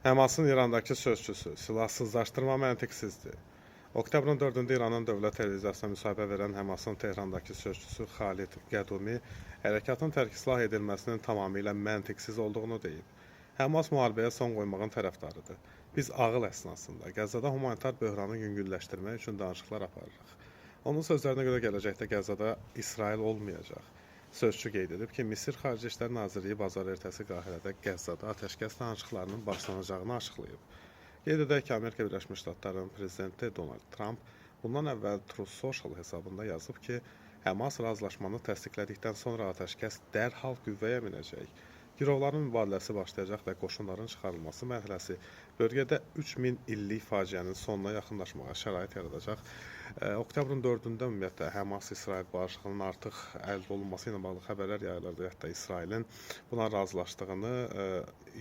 Həmasın İrandakı sözçüsü silahsızlaşdırma məntiqsizdir. Oktyabrın 4-də İranın dövlət televiziyasına müsahibə verən Həmasın Tehrandakı sözçüsü Xalid Qədumi hərəkatın tərk-silah edilməsinin tamamilə məntiqsiz olduğunu deyib. Həmas müharibəyə son qoymağın tərəfdarıdır. Biz ağıl əsnasında Qəzzada humanitar böhranı yüngülləşdirmək üçün danışıqlar aparırıq. Onun sözlərinə görə gələcəkdə Qəzzada İsrail olmayacaq. Sözçü qeyd edib ki, Misir Xarici İşlər Nazirliyi bazar ertəsi Qahirədə Qəzzada atəşkəs danışıqlarının başlanacağını açıqlayıb. Qeyd edək ki, Amerika Birləşmiş Ştatlarının prezidenti Donald Trump bundan əvvəl Truth Social hesabında yazıb ki, Həmas razılaşmanı təsdiqlədikdən sonra atəşkəs dərhal qüvvəyə minəcək. Girovların mübadiləsi başlayacaq və qoşunların çıxarılması mərhələsi bölgədə 3000 illik faciənin sonuna yaxınlaşmağa şərait yaradacaq. Oktyabrın 4-də ümumiyyətlə Həmas-İsrail barışığının artıq əldə olunması ilə bağlı xəbərlər yayılırdı. Hətta İsrailin buna razılaşdığını,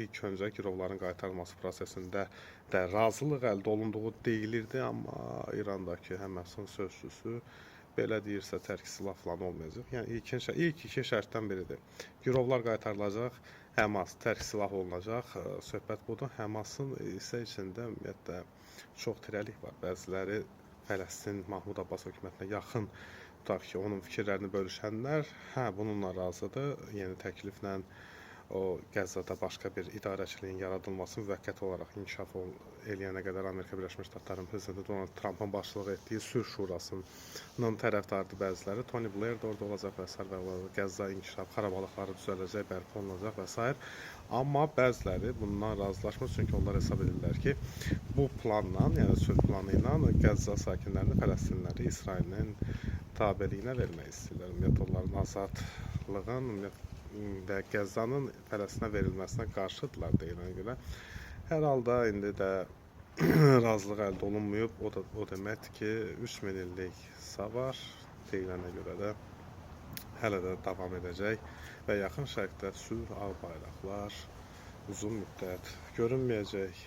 ilk öncə girovların qaytarılması prosesində də razılıq əldə olunduğu deyilirdi, amma İrandakı Həmasın sözçüsü belə deyirsə tərk-silah falan olmayacaq. Yəni ilk iki şərtdən biridir. Girovlar qaytarılacaq, Həmas tərk-silah olunacaq. Söhbət budur. Həmasın isə içində ümumiyyətlə çox tirəlik var. Bəziləri Fələstin Mahmud Abbas hökumətinə yaxın, tutaq ki, onun fikirlərini bölüşənlər bununla razıdır. Yeni təkliflə o Qəzzada başqa bir idarəçiliyin yaradılması müvəqqəti olaraq inkişaf eləyənə qədər Amerika Birləşmiş Ştatlarının prezidenti Donald Trumpın başçılıq etdiyi Sülh Şurasının tərəfdarıdır bəziləri. Tony Blair də orada olacaq və s. Qəzza inkişaf, xarabalıqları düzələcək, bərpa olunacaq və s. Amma bəziləri bundan razılaşmır, çünki onlar hesab edirlər ki, bu planla, yəni sülh planı ilə Qəzza sakinlərini, Fələstinliləri İsrailin tabeliyinə vermək istəyirlər. Ümumiyyətlə, onların azadlığın və Qəzzanın Fələstinə verilməsinə qarşıdırlar deyilənə görə. Hər halda indi də razılıq əldə olunmayıb. O deməkdir ki, 3000 illik savaş deyilənə görə də hələ də davam edəcək və yaxın şərqdə sülh, ağ bayraqlar uzun müddət görünməyəcək.